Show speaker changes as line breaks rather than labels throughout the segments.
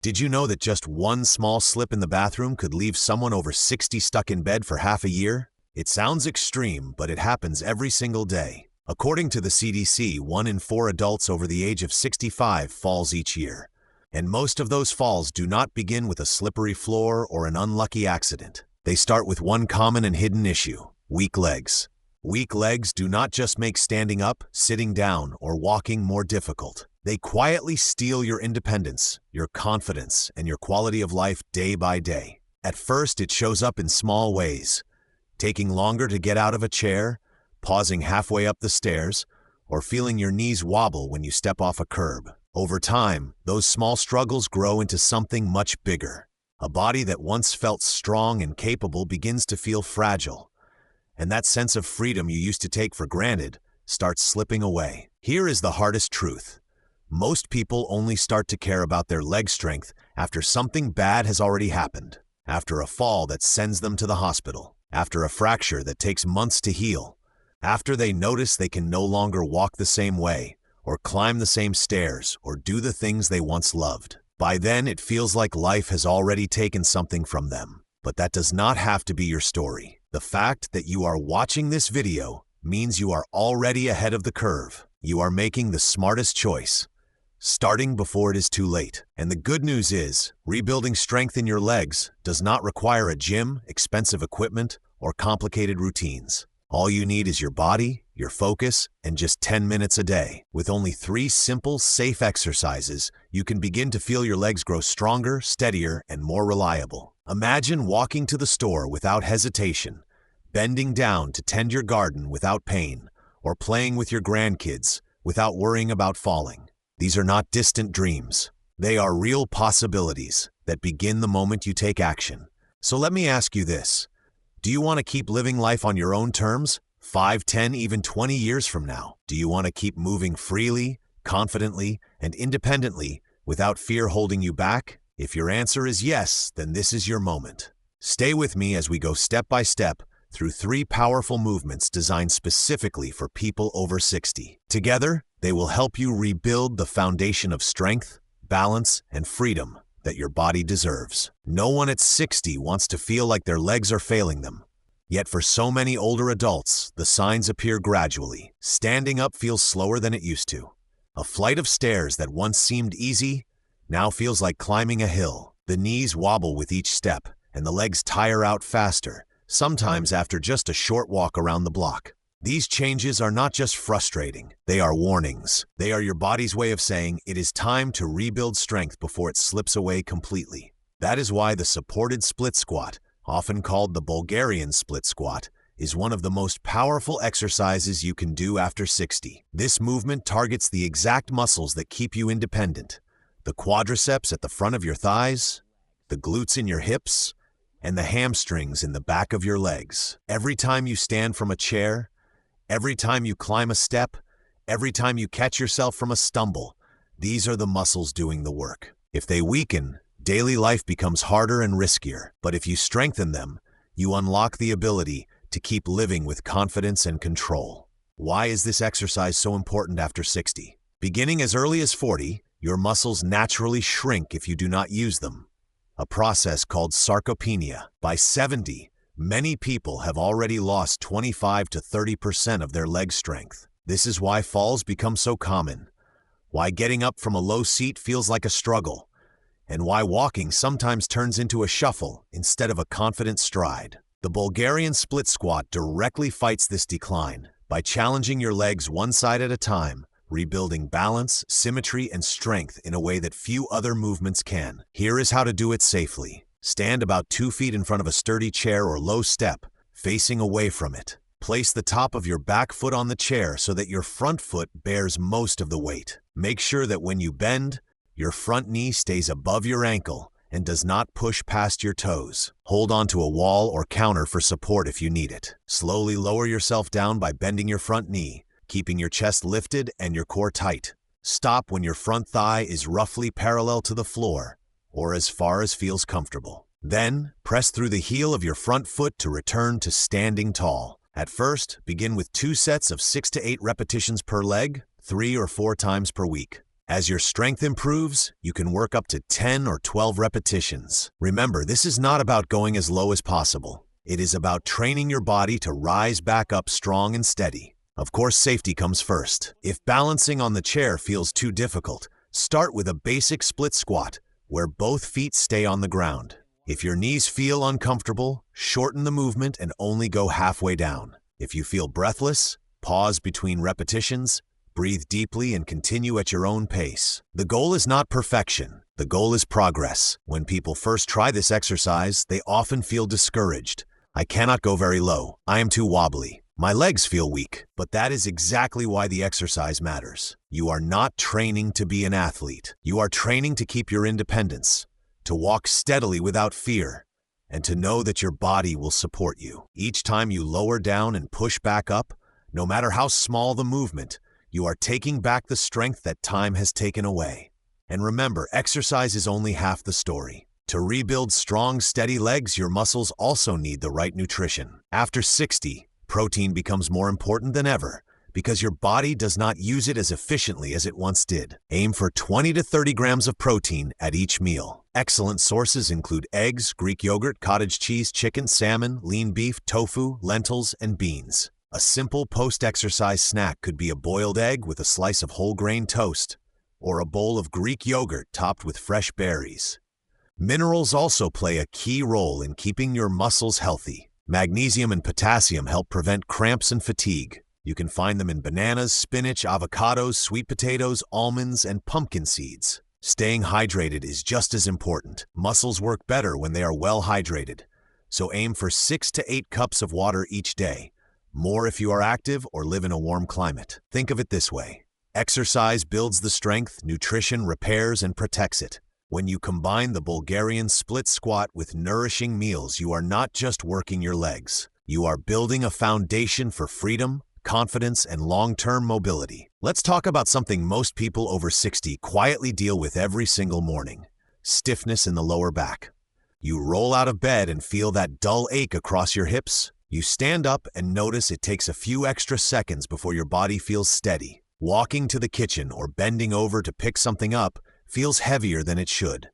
Did you know that just one small slip in the bathroom could leave someone over 60 stuck in bed for half a year? It sounds extreme, but it happens every single day. According to the CDC, 1 in 4 adults over the age of 65 falls each year. And most of those falls do not begin with a slippery floor or an unlucky accident. They start with one common and hidden issue: weak legs. Weak legs do not just make standing up, sitting down, or walking more difficult. They quietly steal your independence, your confidence, and your quality of life day by day. At first, it shows up in small ways: taking longer to get out of a chair, pausing halfway up the stairs, or feeling your knees wobble when you step off a curb. Over time, those small struggles grow into something much bigger. A body that once felt strong and capable begins to feel fragile, and that sense of freedom you used to take for granted starts slipping away. Here is the hardest truth: most people only start to care about their leg strength after something bad has already happened. After a fall that sends them to the hospital. After a fracture that takes months to heal. After they notice they can no longer walk the same way, or climb the same stairs, or do the things they once loved. By then, it feels like life has already taken something from them. But that does not have to be your story. The fact that you are watching this video means you are already ahead of the curve. You are making the smartest choice, starting before it is too late. And the good news is, rebuilding strength in your legs does not require a gym, expensive equipment, or complicated routines. All you need is your body, your focus, and just 10 minutes a day. With only 3 simple, safe exercises, you can begin to feel your legs grow stronger, steadier, and more reliable. Imagine walking to the store without hesitation, bending down to tend your garden without pain, or playing with your grandkids without worrying about falling. These are not distant dreams. They are real possibilities that begin the moment you take action. So let me ask you this: do you want to keep living life on your own terms, 5, 10, even 20 years from now? Do you want to keep moving freely, confidently, and independently without fear holding you back? If your answer is yes, then this is your moment. Stay with me as we go step by step through 3 powerful movements designed specifically for people over 60. Together, they will help you rebuild the foundation of strength, balance, and freedom that your body deserves. No one at 60 wants to feel like their legs are failing them. Yet for so many older adults, the signs appear gradually. Standing up feels slower than it used to. A flight of stairs that once seemed easy now feels like climbing a hill. The knees wobble with each step, and the legs tire out faster, sometimes after just a short walk around the block. These changes are not just frustrating, they are warnings. They are your body's way of saying it is time to rebuild strength before it slips away completely. That is why the supported split squat, often called the Bulgarian Split Squat, is one of the most powerful exercises you can do after 60. This movement targets the exact muscles that keep you independent: the quadriceps at the front of your thighs, the glutes in your hips, and the hamstrings in the back of your legs. Every time you stand from a chair, every time you climb a step, every time you catch yourself from a stumble, these are the muscles doing the work. If they weaken, daily life becomes harder and riskier. But if you strengthen them, you unlock the ability to keep living with confidence and control. Why is this exercise so important after 60? Beginning as early as 40, your muscles naturally shrink if you do not use them, a process called sarcopenia. By 70, many people have already lost 25 to 30% of their leg strength. This is why falls become so common, why getting up from a low seat feels like a struggle, and why walking sometimes turns into a shuffle instead of a confident stride. The Bulgarian Split Squat directly fights this decline by challenging your legs one side at a time, rebuilding balance, symmetry, and strength in a way that few other movements can. Here is how to do it safely. Stand about 2 feet in front of a sturdy chair or low step, facing away from it. Place the top of your back foot on the chair so that your front foot bears most of the weight. Make sure that when you bend, your front knee stays above your ankle and does not push past your toes. Hold onto a wall or counter for support if you need it. Slowly lower yourself down by bending your front knee, keeping your chest lifted and your core tight. Stop when your front thigh is roughly parallel to the floor, or as far as feels comfortable. Then, press through the heel of your front foot to return to standing tall. At first, begin with 2 sets of 6 to 8 repetitions per leg, 3 or 4 times per week. As your strength improves, you can work up to 10 or 12 repetitions. Remember, this is not about going as low as possible. It is about training your body to rise back up strong and steady. Of course, safety comes first. If balancing on the chair feels too difficult, start with a basic split squat, where both feet stay on the ground. If your knees feel uncomfortable, shorten the movement and only go halfway down. If you feel breathless, pause between repetitions, breathe deeply and continue at your own pace. The goal is not perfection. The goal is progress. When people first try this exercise, they often feel discouraged. I cannot go very low. I am too wobbly. My legs feel weak. But that is exactly why the exercise matters. You are not training to be an athlete. You are training to keep your independence, to walk steadily without fear, and to know that your body will support you. Each time you lower down and push back up, no matter how small the movement, you are taking back the strength that time has taken away. And remember, exercise is only half the story. To rebuild strong, steady legs, your muscles also need the right nutrition. After 60, protein becomes more important than ever because your body does not use it as efficiently as it once did. Aim for 20 to 30 grams of protein at each meal. Excellent sources include eggs, Greek yogurt, cottage cheese, chicken, salmon, lean beef, tofu, lentils, and beans. A simple post-exercise snack could be a boiled egg with a slice of whole grain toast, or a bowl of Greek yogurt topped with fresh berries. Minerals also play a key role in keeping your muscles healthy. Magnesium and potassium help prevent cramps and fatigue. You can find them in bananas, spinach, avocados, sweet potatoes, almonds, and pumpkin seeds. Staying hydrated is just as important. Muscles work better when they are well hydrated, so aim for 6 to 8 cups of water each day. More if you are active or live in a warm climate. Think of it this way. Exercise builds the strength, nutrition repairs and protects it. When you combine the Bulgarian Split Squat with nourishing meals, you are not just working your legs. You are building a foundation for freedom, confidence, and long-term mobility. Let's talk about something most people over 60 quietly deal with every single morning: stiffness in the lower back. You roll out of bed and feel that dull ache across your hips. You stand up and notice it takes a few extra seconds before your body feels steady. Walking to the kitchen or bending over to pick something up feels heavier than it should.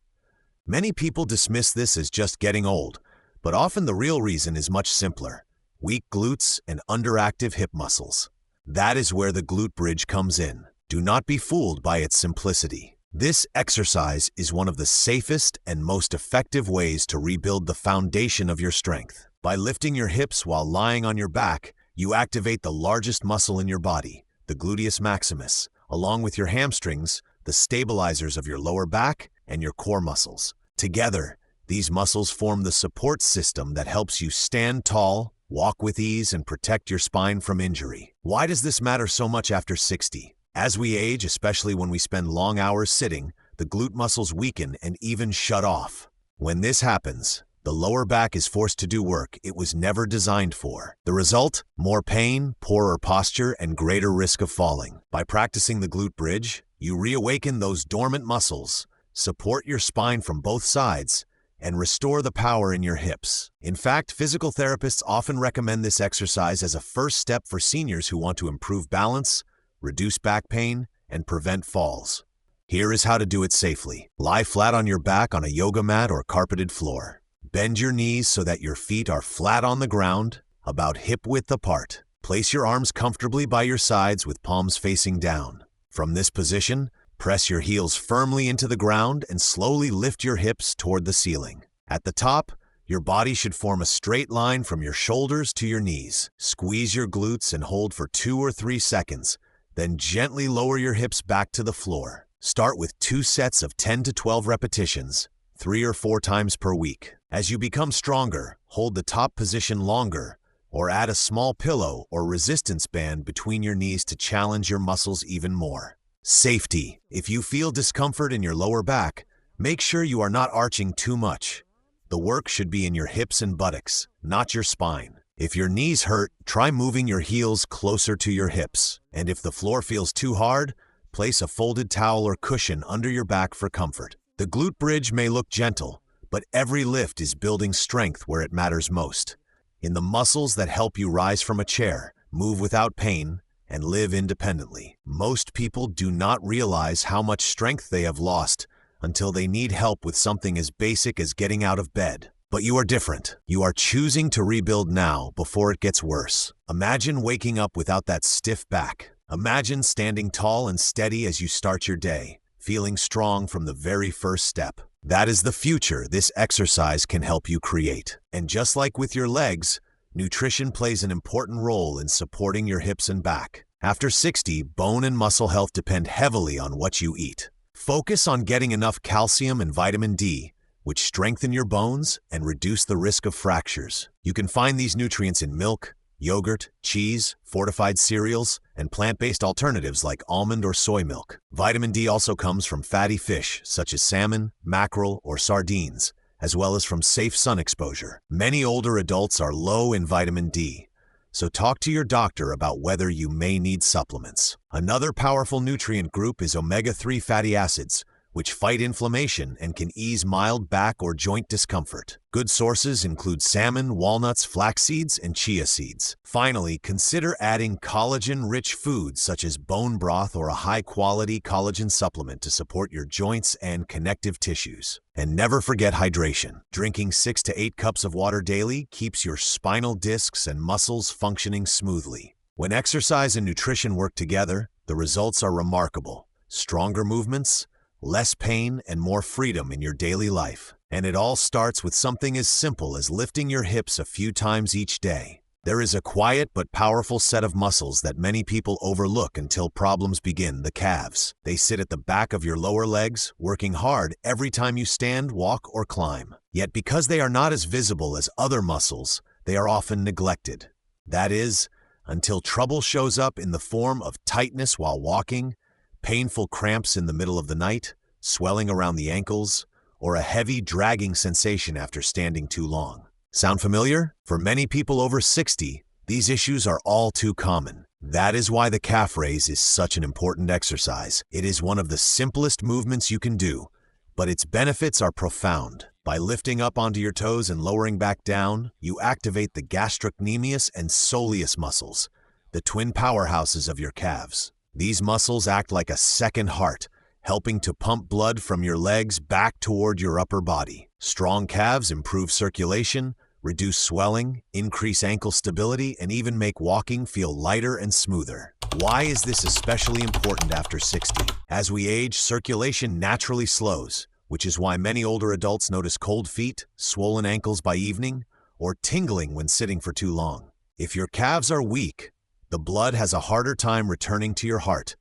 Many people dismiss this as just getting old, but often the real reason is much simpler: weak glutes and underactive hip muscles. That is where the glute bridge comes in. Do not be fooled by its simplicity. This exercise is one of the safest and most effective ways to rebuild the foundation of your strength. By lifting your hips while lying on your back, you activate the largest muscle in your body, the gluteus maximus, along with your hamstrings, the stabilizers of your lower back, and your core muscles. Together, these muscles form the support system that helps you stand tall, walk with ease, and protect your spine from injury. Why does this matter so much after 60? As we age, especially when we spend long hours sitting, the glute muscles weaken and even shut off. When this happens, the lower back is forced to do work it was never designed for. The result? More pain, poorer posture, and greater risk of falling. By practicing the glute bridge, you reawaken those dormant muscles, support your spine from both sides, and restore the power in your hips. In fact, physical therapists often recommend this exercise as a first step for seniors who want to improve balance, reduce back pain, and prevent falls. Here is how to do it safely. Lie flat on your back on a yoga mat or carpeted floor. Bend your knees so that your feet are flat on the ground, about hip-width apart. Place your arms comfortably by your sides with palms facing down. From this position, press your heels firmly into the ground and slowly lift your hips toward the ceiling. At the top, your body should form a straight line from your shoulders to your knees. Squeeze your glutes and hold for 2 or 3 seconds, then gently lower your hips back to the floor. Start with 2 sets of 10 to 12 repetitions, 3 or 4 times per week. As you become stronger, hold the top position longer, or add a small pillow or resistance band between your knees to challenge your muscles even more. Safety. If you feel discomfort in your lower back, make sure you are not arching too much. The work should be in your hips and buttocks, not your spine. If your knees hurt, try moving your heels closer to your hips. And if the floor feels too hard, place a folded towel or cushion under your back for comfort. The glute bridge may look gentle, but every lift is building strength where it matters most. In the muscles that help you rise from a chair, move without pain, and live independently. Most people do not realize how much strength they have lost until they need help with something as basic as getting out of bed. But you are different. You are choosing to rebuild now before it gets worse. Imagine waking up without that stiff back. Imagine standing tall and steady as you start your day, feeling strong from the very first step. That is the future this exercise can help you create. And just like with your legs, nutrition plays an important role in supporting your hips and back. After 60, bone and muscle health depend heavily on what you eat. Focus on getting enough calcium and vitamin D, which strengthen your bones and reduce the risk of fractures. You can find these nutrients in milk, yogurt, cheese, fortified cereals, and plant-based alternatives like almond or soy milk. Vitamin D also comes from fatty fish such as salmon, mackerel, or sardines, as well as from safe sun exposure. Many older adults are low in vitamin D, so talk to your doctor about whether you may need supplements. Another powerful nutrient group is omega-3 fatty acids, which fight inflammation and can ease mild back or joint discomfort. Good sources include salmon, walnuts, flax seeds, and chia seeds. Finally, consider adding collagen-rich foods such as bone broth or a high-quality collagen supplement to support your joints and connective tissues. And never forget hydration. Drinking 6 to 8 cups of water daily keeps your spinal discs and muscles functioning smoothly. When exercise and nutrition work together, the results are remarkable. Stronger movements, less pain, and more freedom in your daily life. And it all starts with something as simple as lifting your hips a few times each day. There is a quiet but powerful set of muscles that many people overlook until problems begin: the calves. They sit at the back of your lower legs, working hard every time you stand, walk, or climb. Yet because they are not as visible as other muscles, they are often neglected. That is, until trouble shows up in the form of tightness while walking, painful cramps in the middle of the night, swelling around the ankles, or a heavy dragging sensation after standing too long. Sound familiar? For many people over 60, these issues are all too common. That is why the calf raise is such an important exercise. It is one of the simplest movements you can do, but its benefits are profound. By lifting up onto your toes and lowering back down, you activate the gastrocnemius and soleus muscles, the twin powerhouses of your calves. These muscles act like a second heart, helping to pump blood from your legs back toward your upper body. Strong calves improve circulation, reduce swelling, increase ankle stability, and even make walking feel lighter and smoother. Why is this especially important after 60? As we age, circulation naturally slows, which is why many older adults notice cold feet, swollen ankles by evening, or tingling when sitting for too long. If your calves are weak, the blood has a harder time returning to your heart,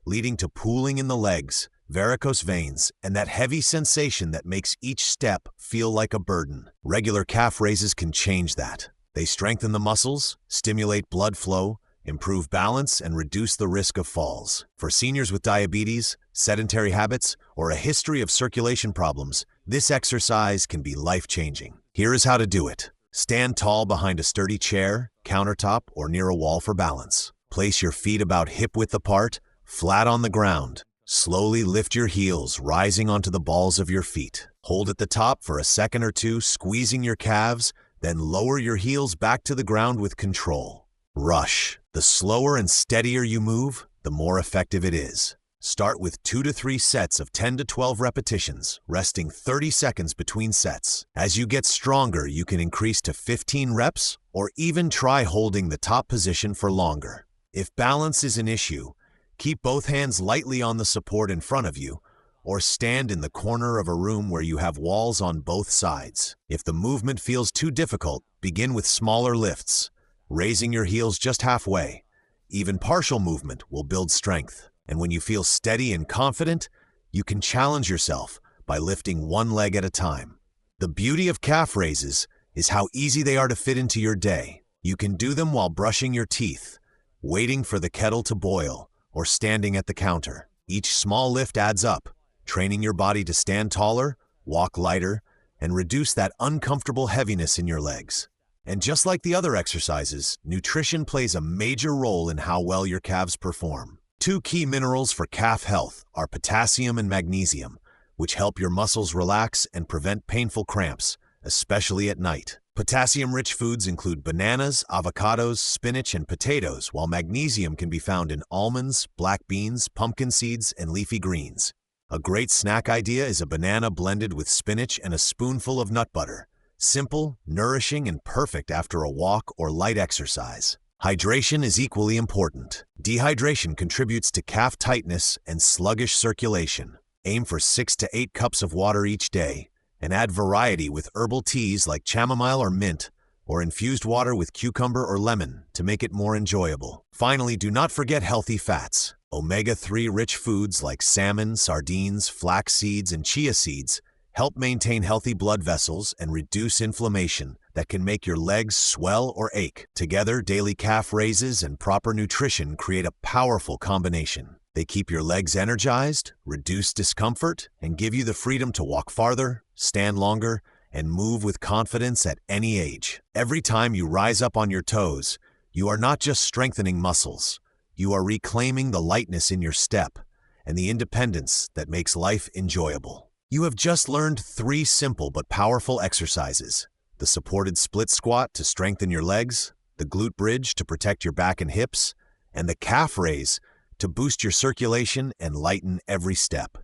leading to pooling in the legs, varicose veins, and that heavy sensation that makes each step feel like a burden. Regular calf raises can change that. They strengthen the muscles, stimulate blood flow, improve balance, and reduce the risk of falls. For seniors with diabetes, sedentary habits, or a history of circulation problems, this exercise can be life-changing. Here is how to do it. Stand tall behind a sturdy chair, countertop, or near a wall for balance. Place your feet about hip-width apart, flat on the ground. Slowly lift your heels, rising onto the balls of your feet. Hold at the top for a second or two, squeezing your calves, then lower your heels back to the ground with control. Rush. The slower and steadier you move, the more effective it is. Start with 2 to 3 sets of 10 to 12 repetitions, resting 30 seconds between sets. As you get stronger, you can increase to 15 reps or even try holding the top position for longer. If balance is an issue, keep both hands lightly on the support in front of you, or stand in the corner of a room where you have walls on both sides. If the movement feels too difficult, begin with smaller lifts, raising your heels just halfway. Even partial movement will build strength. And when you feel steady and confident, you can challenge yourself by lifting one leg at a time. The beauty of calf raises is how easy they are to fit into your day. You can do them while brushing your teeth, waiting for the kettle to boil, or standing at the counter. Each small lift adds up, training your body to stand taller, walk lighter, and reduce that uncomfortable heaviness in your legs. And just like the other exercises, nutrition plays a major role in how well your calves perform. 2 key minerals for calf health are potassium and magnesium, which help your muscles relax and prevent painful cramps, especially at night. Potassium-rich foods include bananas, avocados, spinach, and potatoes, while magnesium can be found in almonds, black beans, pumpkin seeds, and leafy greens. A great snack idea is a banana blended with spinach and a spoonful of nut butter. Simple, nourishing, and perfect after a walk or light exercise. Hydration is equally important. Dehydration contributes to calf tightness and sluggish circulation. Aim for 6 to 8 cups of water each day, and add variety with herbal teas like chamomile or mint, or infused water with cucumber or lemon to make it more enjoyable. Finally, do not forget healthy fats. Omega-3 rich foods like salmon, sardines, flax seeds, and chia seeds help maintain healthy blood vessels and reduce inflammation that can make your legs swell or ache. Together, daily calf raises and proper nutrition create a powerful combination. They keep your legs energized, reduce discomfort, and give you the freedom to walk farther, stand longer, and move with confidence at any age. Every time you rise up on your toes, you are not just strengthening muscles. You are reclaiming the lightness in your step and the independence that makes life enjoyable. You have just learned 3 simple but powerful exercises: the supported split squat to strengthen your legs, the glute bridge to protect your back and hips, and the calf raise to boost your circulation and lighten every step.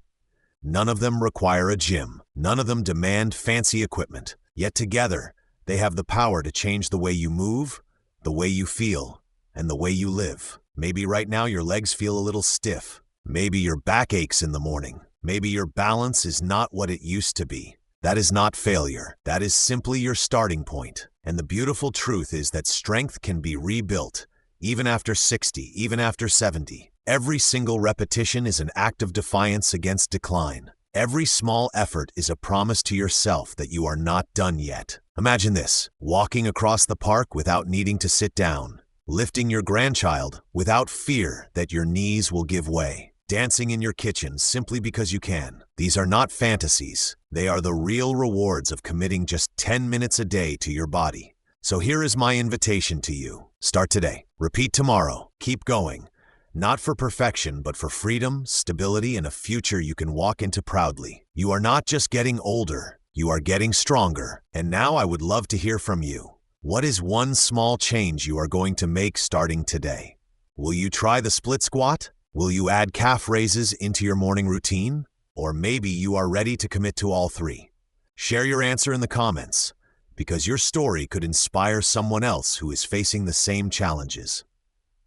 None of them require a gym. None of them demand fancy equipment. Yet together, they have the power to change the way you move, the way you feel, and the way you live. Maybe right now your legs feel a little stiff. Maybe your back aches in the morning. Maybe your balance is not what it used to be. That is not failure. That is simply your starting point. And the beautiful truth is that strength can be rebuilt, even after 60, even after 70. Every single repetition is an act of defiance against decline. Every small effort is a promise to yourself that you are not done yet. Imagine this: walking across the park without needing to sit down, lifting your grandchild without fear that your knees will give way, dancing in your kitchen simply because you can. These are not fantasies. They are the real rewards of committing just 10 minutes a day to your body. So here is my invitation to you. Start today. Repeat tomorrow. Keep going. Not for perfection, but for freedom, stability, and a future you can walk into proudly. You are not just getting older, you are getting stronger. And now I would love to hear from you. What is one small change you are going to make starting today? Will you try the split squat? Will you add calf raises into your morning routine? Or maybe you are ready to commit to all 3. Share your answer in the comments, because your story could inspire someone else who is facing the same challenges.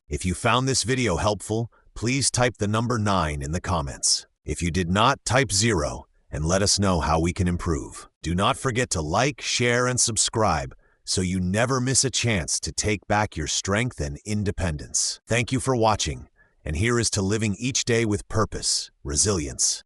If you found this video helpful, please type the number 9 in the comments. If you did not, type 0 and let us know how we can improve. Do not forget to like, share, and subscribe so you never miss a chance to take back your strength and independence. Thank you for watching, and here is to living each day with purpose, resilience,